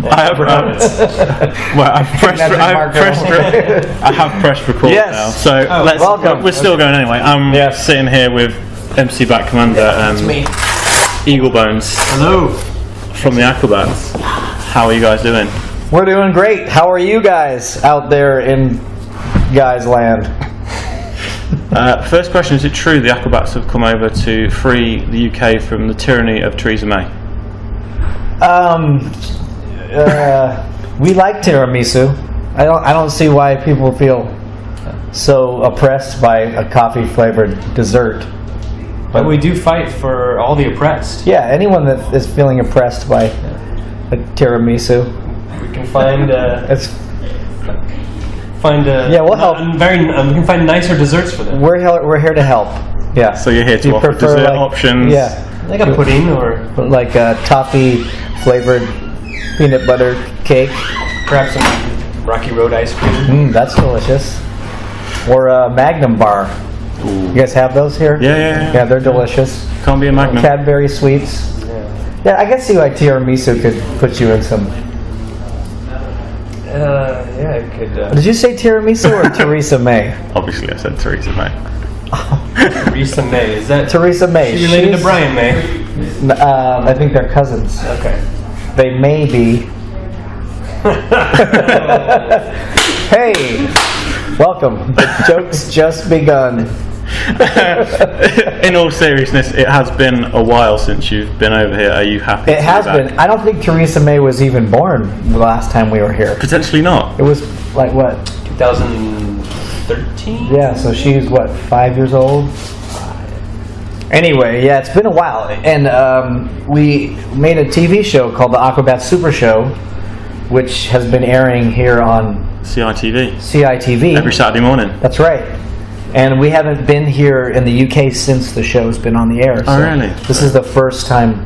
I have pressed record now. So welcome. We're still going anyway. I'm sitting here with MC Bat Commander and Eaglebones. Hello. From the Aquabats. How are you guys doing? We're doing great. How are you guys out there in guys land? First question, is it true the Aquabats have come over to free the UK from the tyranny of Theresa May? We like tiramisu. I don't see why people feel so oppressed by a coffee flavored dessert. But we do fight for all the oppressed. Yeah, anyone that is feeling oppressed by a tiramisu. We can find we'll help. we can find nicer desserts for them. We're here to help. Yeah. So you're here to offer dessert options. Yeah. Like a pudding or like a toffee flavored peanut butter cake. Perhaps some Rocky Road ice cream. That's delicious. Or a Magnum bar. Ooh. You guys have those here? Yeah. Yeah, they're delicious. Can't be a Magnum. Cadbury sweets. Yeah, I can see why tiramisu could put you in some. It could. Did you say tiramisu or Theresa May? Obviously, I said Theresa May. Theresa May, is that Theresa May? She related to Brian May? I think they're cousins. Okay. They may be. Hey, welcome. The joke's just begun. In all seriousness, it has been a while since you've been over here. Are you happy? It has been. I don't think Theresa May was even born the last time we were here. Potentially not. It was like what? 2013? Yeah, so she's what, 5 years old? Anyway, yeah, it's been a while. And we made a TV show called the Aquabats Super Show, which has been airing here on CITV. Every Saturday morning. That's right. And we haven't been here in the UK since the show's been on the air. Oh, really? This is the first time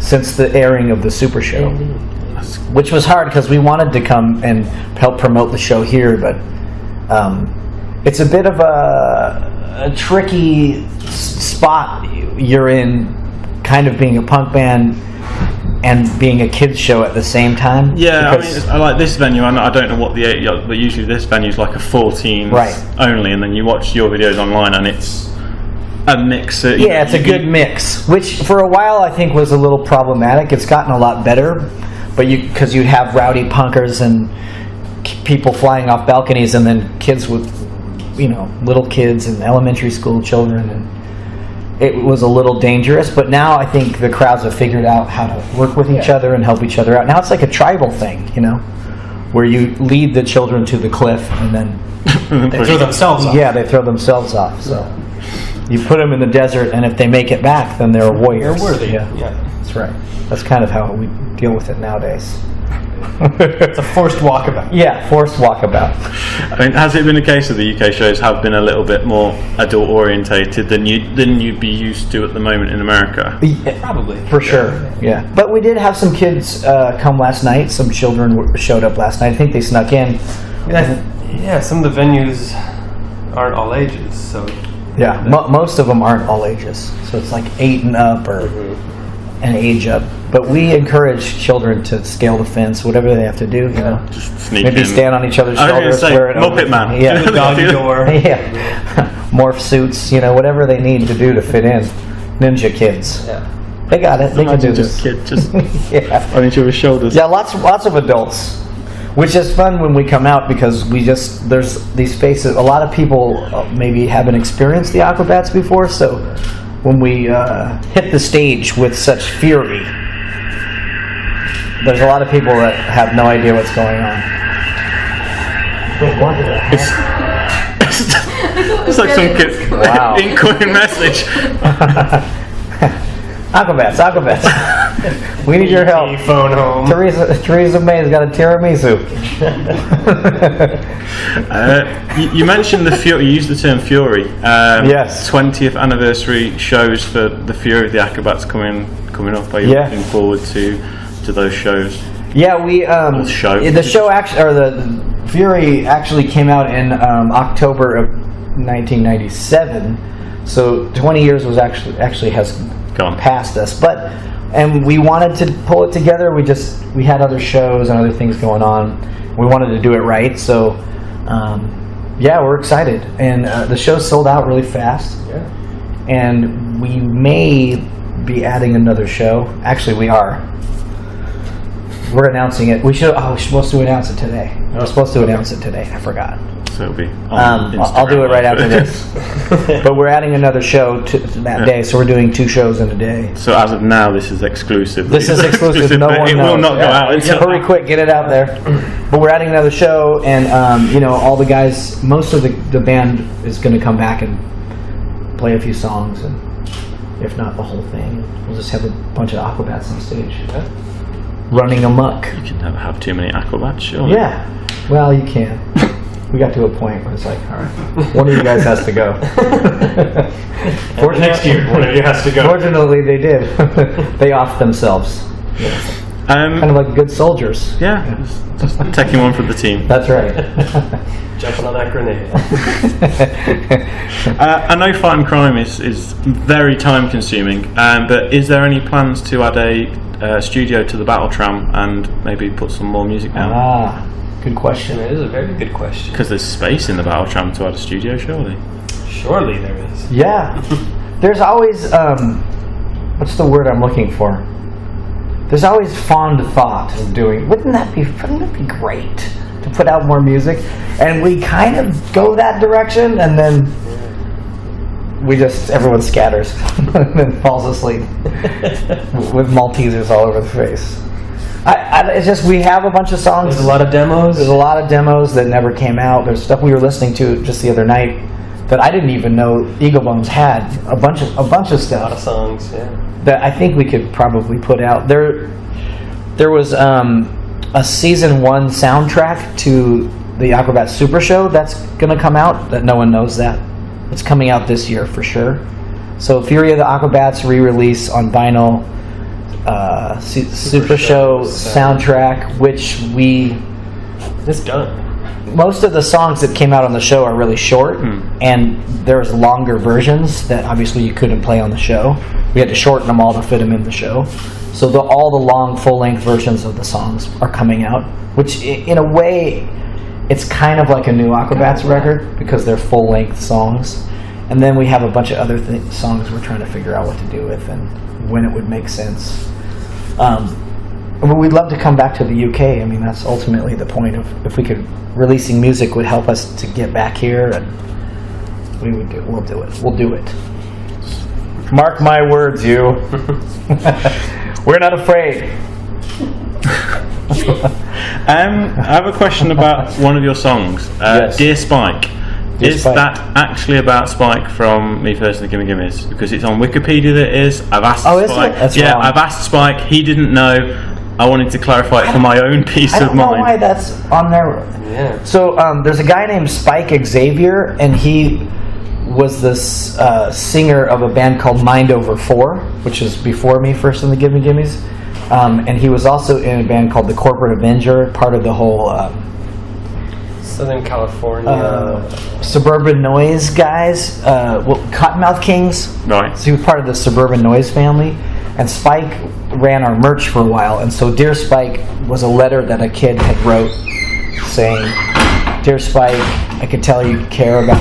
since the airing of the Super Show. Which was hard because we wanted to come and help promote the show here, but it's a bit of a tricky spot you're in, kind of being a punk band and being a kids show at the same time. Yeah, I like this venue. I don't know what but usually this venue is like a 14s only, and then you watch your videos online and it's a mix. It's a good mix, which for a while I think was a little problematic. It's gotten a lot better, but because you have rowdy punkers and people flying off balconies, and then kids with, little kids and elementary school children, and it was a little dangerous. But now I think the crowds have figured out how to work with each other and help each other out. Now it's like a tribal thing, where you lead the children to the cliff and then they throw themselves off. Yeah, they throw themselves off. So you put them in the desert, and if they make it back, then they're warriors. They're worthy. Yeah, that's right. That's kind of how we deal with it nowadays. It's a forced walkabout. Yeah, forced walkabout. I mean, has it been a case that the UK shows have been a little bit more adult orientated than you'd be used to at the moment in America? Yeah, probably. For sure, yeah. But we did have some kids come last night. Some children showed up last night. I think they snuck in. Yeah, some of the venues aren't all ages, so... Yeah, most of them aren't all ages. So it's like 8 and up or an age up. But we encourage children to scale the fence, whatever they have to do. Just sneak maybe in. Stand on each other's shoulders. Muppet Man. Yeah. Through the doggy door. Yeah. Morph suits, whatever they need to do to fit in. Ninja kids. Yeah. They got it. They can do this. Kid just Yeah. on each other's shoulders. Yeah, lots of adults. Which is fun when we come out, because there's these faces. A lot of people maybe haven't experienced the Aquabats before, so when we hit the stage with such fury, there's a lot of people that have no idea what's going on. It's like some kid incoming message. Aquabats. We need your help. Phone home. Theresa May's got a tiramisu. You mentioned the Fury. You used the term Fury. Yes. 20th anniversary shows for the Fury of the Aquabats coming up. Are you looking forward to those shows? Yeah, we the Fury actually came out in October of 1997. So 20 years was actually has gone past us, but and we wanted to pull it together. We had other shows and other things going on. We wanted to do it right, so yeah, we're excited. And the show sold out really fast. Yeah. And we may be adding another show. Actually, we are. We're announcing it. We're supposed to announce it today. We're supposed to announce it today. I forgot. So it'll be on I'll do it right after this. But we're adding another show to that day, so we're doing 2 shows in a day. So as of now, this is exclusive. This is exclusive. No one knows. It will not go out. Hurry quick, get it out there. But we're adding another show, and all the guys, most of the band is going to come back and play a few songs, and if not the whole thing, we'll just have a bunch of Aquabats on stage, running amok. You can never have too many Aquabats, surely. Yeah. Well, you can. We got to a point where it's like, all right, one of you guys has to go. Next year, one of you has to go. Fortunately, they did. They offed themselves. Kind of like good soldiers. Yeah, just taking one for the team. That's right. Jumping on that grenade. I know Fighting Crime is very time consuming, but is there any plans to add a studio to the Battle Tram and maybe put some more music down? Good question. That is a very good question. Because there's space in the Battle Tram to add a studio, surely. Surely there is. Yeah. There's always, what's the word I'm looking for? There's always fond thought of doing, wouldn't that be great to put out more music? And we kind of go that direction, and then everyone scatters and then falls asleep with Maltesers all over the face. It's just, we have a bunch of songs. There's a lot of demos. There's a lot of demos that never came out. There's stuff we were listening to just the other night that I didn't even know Eaglebones had. A bunch of stuff. A lot of songs, yeah. That I think we could probably put out. There was a season 1 soundtrack to the Aquabats Super Show that's going to come out. That no one knows that. It's coming out this year for sure. So Fury of the Aquabats re-release on vinyl. Super Show soundtrack, which it's done. Most of the songs that came out on the show are really short, and there's longer versions that obviously you couldn't play on the show. We had to shorten them all to fit them in the show. So all the long full-length versions of the songs are coming out, which in a way it's kind of like a new Aquabats record because they're full-length songs. And then we have a bunch of other songs we're trying to figure out what to do with and when it would make sense. But we'd love to come back to the UK. I mean, that's ultimately the point of, if we could, releasing music would help us to get back here, and we'll do it. We'll do it. Mark my words, you. We're not afraid. I have a question about one of your songs, Yes. Dear Spike. Is that actually about Spike from Me First and the Gimme Gimmes? Because it's on Wikipedia that it is. I've asked Spike. Is it? That's wrong. wrong. I've asked Spike. He didn't know. I wanted to clarify it for my own peace of mind. I don't know why that's on there. Yeah. So there's a guy named Spike Xavier, and he was this singer of a band called Mind Over 4, which is before Me First and the Gimme Gimmes. And he was also in a band called the Corporate Avenger, part of the whole Southern California Suburban Noise guys, Cottonmouth Kings. Right. So he was part of the Suburban Noise family, and Spike ran our merch for a while. And so Dear Spike was a letter that a kid had wrote saying, "Dear Spike, I could tell you care about."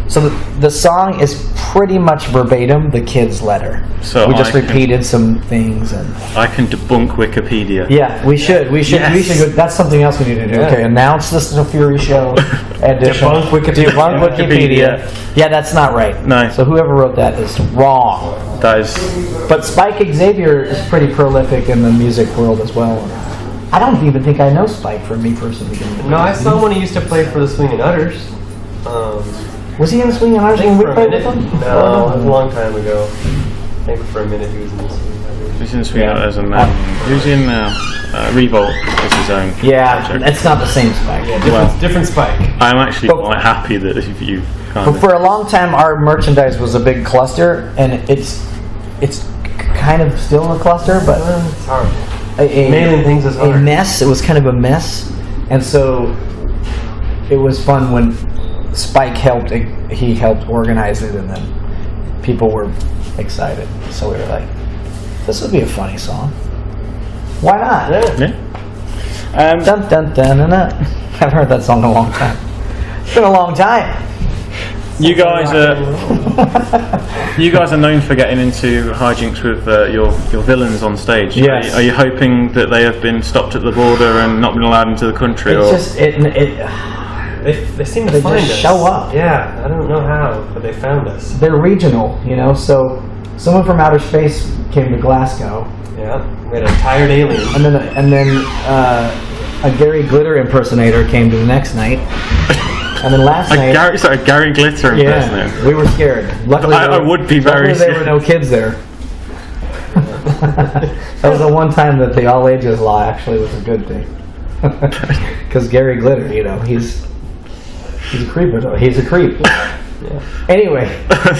So the song is pretty much verbatim the kid's letter. So we just repeated some things, and I can debunk Wikipedia. Yeah, we should. Yes. We should. That's something else we need to do. Yeah. Okay, announce this is a Fury Show edition. Debunk Wikipedia. Debunk Wikipedia. Yeah, that's not right. No. So whoever wrote that is wrong. That is. But Spike Xavier is pretty prolific in the music world as well. I don't even think I know Spike from Me personally. No, I saw him when he used to play for the Swingin' Utters. Was he in the Swingin' Utters when we played with him? No, it was a long time ago. I think for a minute he was in the Swingin' Utters. He's in the Swingin' Utters, and who's in Revolt is his own project. It's not the same Spike. Yeah, different Spike. I'm actually quite happy that you But for a long time, our merchandise was a big cluster, and it's kind of still a cluster, but it's hard. Mailing things is hard. A mess. It was kind of a mess, and so it was fun when Spike helped. He helped organize it, and then people were excited. So we were like, This would be a funny song. Why not? Yeah. Dun dun dun dun dun. I've heard that song in a long time. It's been a long time. You guys are known for getting into hijinks with your villains on stage. Yes. Are you hoping that they have been stopped at the border and not been allowed into the country? It's or? just They seem to They find just us. show up. Yeah, I don't know how, but they found us. they're regional, you know. So someone from outer space came to Glasgow, Yeah, we had a tired alien. and then a Gary Glitter impersonator came to the next night, and then last night. Gary Glitter impersonator. Yeah, we were scared. Luckily, I would be very luckily there were no kids there. That was the one time that the all ages law actually was a good thing. Because Gary Glitter, you know, he's a creep. He's a creep. Yeah. Anyway,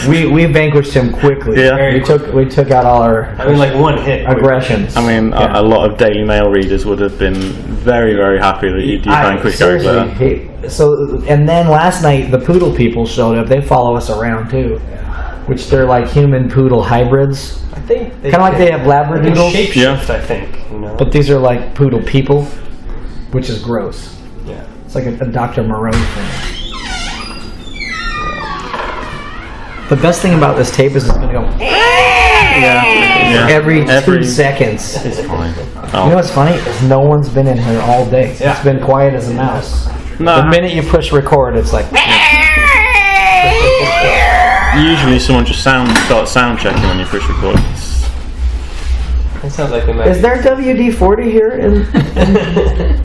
we vanquished him quickly. Yeah. We took out all our like one hit. aggressions. I mean, Yeah. a lot of Daily Mail readers would have been very, very happy that you vanquished Gary Glitter. And then last night the poodle people showed up. They follow us around too, which they're like human poodle hybrids. I think Kind of like they have labradoodles, shapeshift. I think, you know. but these are like poodle people, which is gross. yeah. It's like a Dr. Moreau thing. The best thing about this tape is it's going to go Yeah. every 2 seconds. It's fine. You know what's funny? Is no one's been in here all day. Yeah. It's been quiet as a mouse. No. The minute you push record, it's like... Usually someone just starts sound checking when you push record. It sounds like they might. Is there WD-40 here?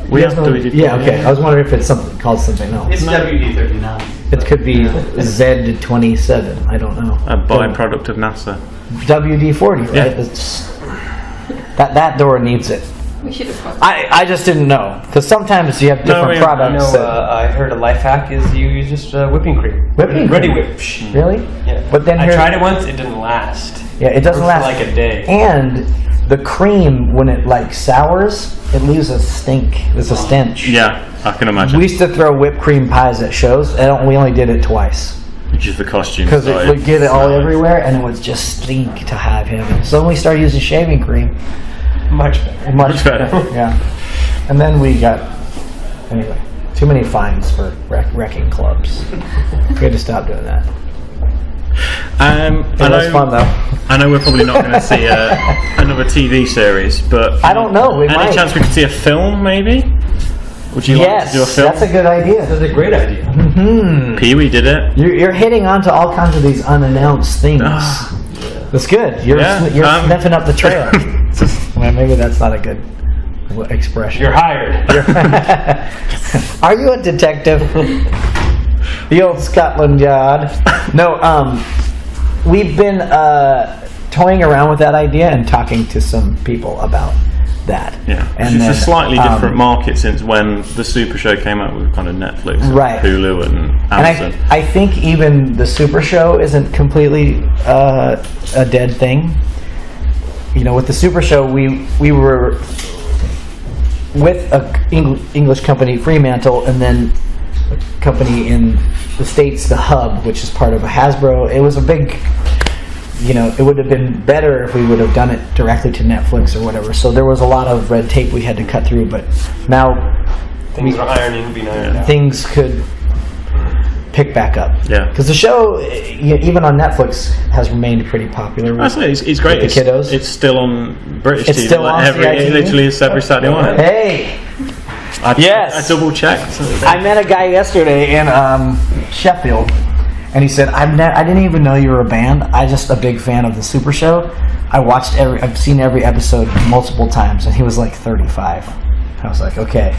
We have WD-40. Yeah, okay. I was wondering if it's something called something else. It's WD-39. It could be Z27. I don't know. A byproduct of NASA. WD-40, right? Yeah. It's, that door needs it. We should have called I just didn't know, because sometimes you have different I products. I heard a life hack is you use just whipping cream. Whipping Ready cream? whip. Psh. Really? Yeah. But then I here- tried it once. It didn't last. Yeah, it doesn't Worked last for like a day. And the cream, when it like sours, it leaves a stink. There's a stench. Yeah, I can imagine. We used to throw whipped cream pies at shows. We only did it twice. Which is the costume. Because it would get it all everywhere, and it would just stink to have him. So when we started using shaving cream, Much better. much better. Yeah. And then we got, anyway, too many fines for wrecking clubs. We had to stop doing that. It was fun though. I know we're probably not going to see another TV series, but I don't know. We any might. chance we could see a film, maybe? Would you like to do a film? That's a good idea. That's a great idea. Pee-wee did it. You're hitting onto all kinds of these unannounced things. That's good. You're sniffing up the trail. Well, maybe that's not a good expression. You're hired. Are you a detective? The old Scotland Yard. No, we've been toying around with that idea and talking to some people about that. Yeah, and it's then, a slightly different market since when the Super Show came out with kind of Netflix, and Right. Hulu, and Amazon. And I think even the Super Show isn't completely a dead thing. You know, with the Super Show, we were with a English company, Fremantle, and then a company in the States, the Hub, which is part of a Hasbro. It was a big, you know, it would have been better if we would have done it directly to Netflix or whatever. So there was a lot of red tape we had to cut through, but now Things are being ironed out. things could pick back up. Yeah. Because the show, even on Netflix, has remained pretty popular. I say it's great. With the kiddos. It's still on British It's TV. still on It CITV? literally is every Saturday morning. Hey! I Yes. double checked. I met a guy yesterday in Sheffield, and he said, "I didn't even know you were a band. I'm just a big fan of the Super Show. I've seen every episode multiple times." And he was like 35. I was like, "Okay,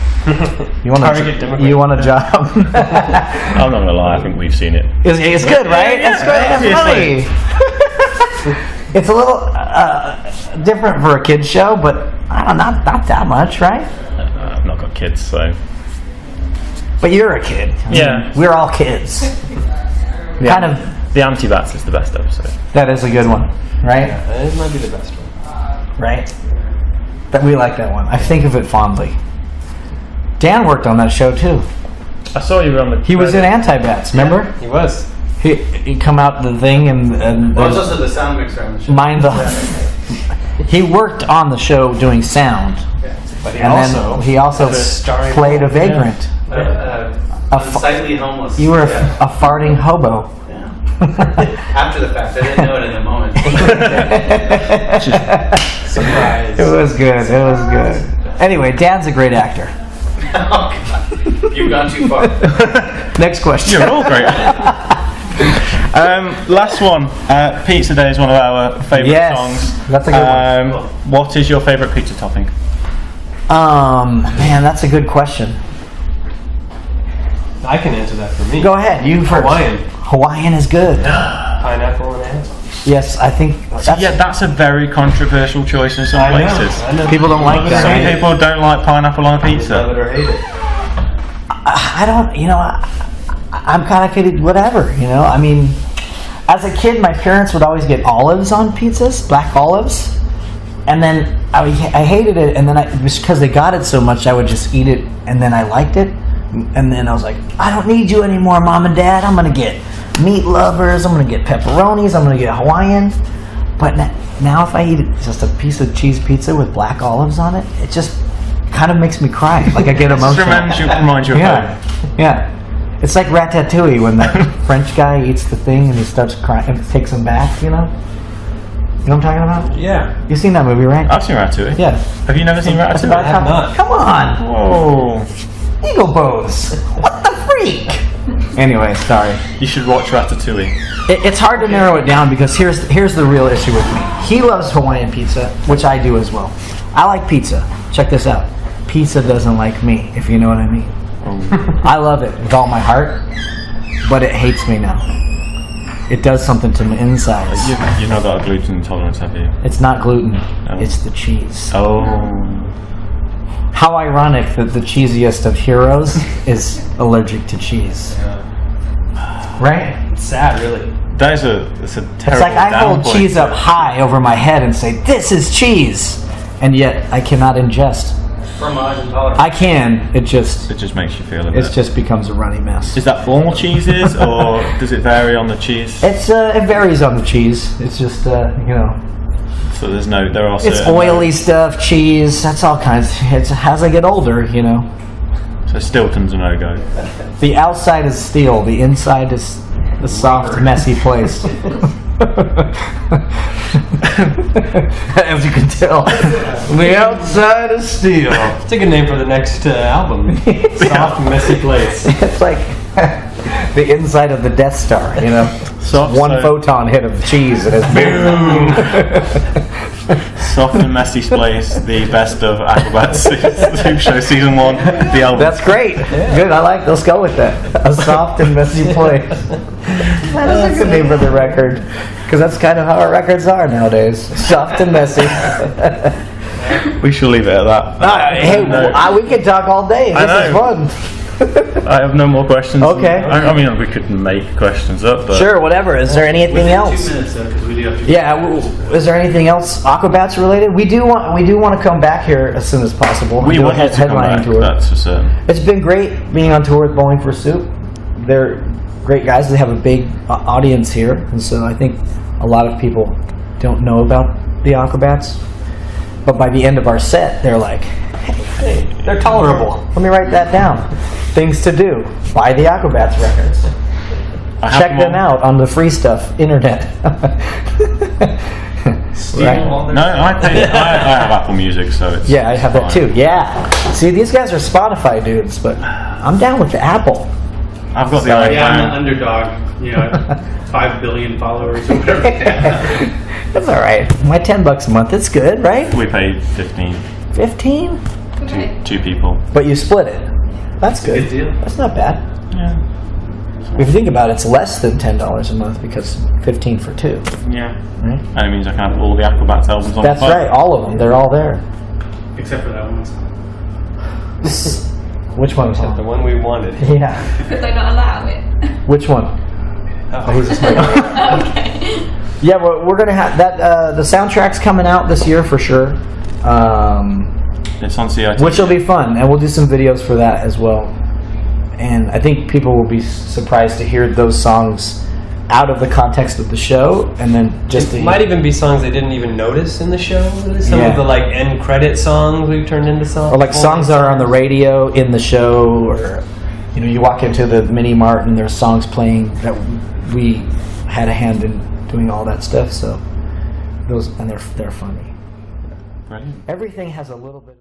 you want Target demographic. you want a job?" I'm not gonna lie. I think we've seen it. It's good, right? Yeah, It's good. It's obviously. funny. It's a little different for a kids show, but not that much, right? I've not got kids, so But you're a kid. I mean, Yeah. we're all kids. Yeah. Kind of. the Anti-Bats is the best episode. That is a good one, right? It might be the best one. Right. That we like that one. I think of it fondly. Dan worked on that show too. I saw you on the. He was in Anti-Bats, remember? He was. He come out the thing and Well, it's also the sound mixer on the show. mind the He worked on the show doing sound, But and then he also had a starring played a role. vagrant. Unsightly homeless. You were Yeah. a farting hobo. After the fact, I didn't know it in the moment. Surprise. It was good. It was good. Anyway, Dan's a great actor. Oh, God. You've gone too far. Next question. You're all great. Last one. Pizza Day is one of our favourite Yes, songs. that's a good one. What is your favourite pizza topping? Man, that's a good question. I can answer that for me. Go ahead, you first. Hawaiian. Hawaiian is good. Pineapple and ananas. Yes, I think That's a very controversial choice in some places. I know. People don't like that. Some people don't like pineapple on a Love pizza. it or hate it. I don't, I'm kind of kidding, whatever, I mean, as a kid, my parents would always get olives on pizzas, black olives, and then I hated it, and then just because they got it so much, I would just eat it, and then I liked it, and then I was like, I don't need you anymore, Mom and Dad. I'm going to get meat lovers, I'm going to get pepperonis, I'm going to get Hawaiian, but now if I eat just a piece of cheese pizza with black olives on it, it just kind of makes me cry, like I get emotional. Reminds you of home. Yeah. It's like Ratatouille when that French guy eats the thing and he starts crying and takes him back, You know what I'm talking about? Yeah. You've seen that movie, right? I've seen Ratatouille. Yeah. Have you never seen That's Ratatouille? about I have not. Come on! Whoa. Eaglebones! What the freak? Anyway, sorry. You should watch Ratatouille. It's hard to narrow it down because here's the real issue with me. He loves Hawaiian pizza, which I do as well. I like pizza. Check this out. Pizza doesn't like me, if you know what I mean. I love it with all my heart, but it hates me now. It does something to my insides. You know that gluten intolerance, have you? It's not gluten, Oh. it's the cheese. Oh. How ironic that the cheesiest of heroes is allergic to cheese. Right? It's sad, really. That is it's a terrible It's like I hold downpoint. cheese up high over my head and say, this is cheese! And yet I cannot ingest. Fromage intolerant. I can, it just makes you feel a bit. becomes a runny mess. Is that all cheeses, or does it vary on the cheese? It varies on the cheese. It's just So there are it's certain- oily stuff, cheese. That's all kinds. It's as I get older, So Stilton's a no-go. The outside is steel. The inside is a soft, messy place. As you can tell, the outside is steel. It's a good name for the next album. Soft, messy place. It's like the inside of the Death Star. Soft, One so- photon hit of cheese and it's boom. Soft and Messy Place, the best of Aquabats Super Show Season 1, the album. That's great. Good. Let's go with that. A soft and messy place. That is a good name for the record, because that's kind of how our records are nowadays. Soft and messy. We shall leave it at that. Hey, we could talk all day. I This is know. fun. I have no more questions. Okay. I mean, we could make questions up, but Sure, whatever. Is there anything Within else? 2 minutes, though, because we do have to. Yeah. Is there anything else Aquabats related? We do want to come back here as soon as possible. we do a want you to come headlining back. tour. That's for certain. It's been great being on tour with Bowling for Soup. They're great guys. They have a big audience here, and so I think a lot of people don't know about the Aquabats. But by the end of our set, they're like, hey, they're tolerable. Let me write that down. Things to do. Buy the Aquabats records. I have Check them out on the free stuff internet. Right? No, I have Apple Music, so it's Yeah, I have that fine. too. Yeah. See, these guys are Spotify dudes, but I'm down with the Apple. I've got the Sorry, I'm the iPhone. underdog. 5 billion followers or whatever. That's all right. My $10 a month, it's good, right? We paid 15. 15? Two people. But you split it. That's good. Good deal. That's not bad. Yeah. If you think about it, it's less than $10 a month because 15 for 2. Yeah. Right? And it means I can have all the Aquabats albums on That's the phone. right. All of them. They're all there. Except for that one song. Which one? Except the one we wanted. Yeah. Could they not allow it? Which one? Oh, he's just making Okay. Yeah, well, we're gonna have that. The soundtrack's coming out this year for sure, It's on CIT. which will be fun, and we'll do some videos for that as well. And I think people will be surprised to hear those songs out of the context of the show, and then just It might even be songs I didn't even notice in the show. Some Yeah. of the like end credit songs we've turned into songs. or like songs that are on the radio in the show, or you walk into the mini mart and there's songs playing that we had a hand in doing all that stuff. So those, and they're funny. Brilliant. Everything has a little bit.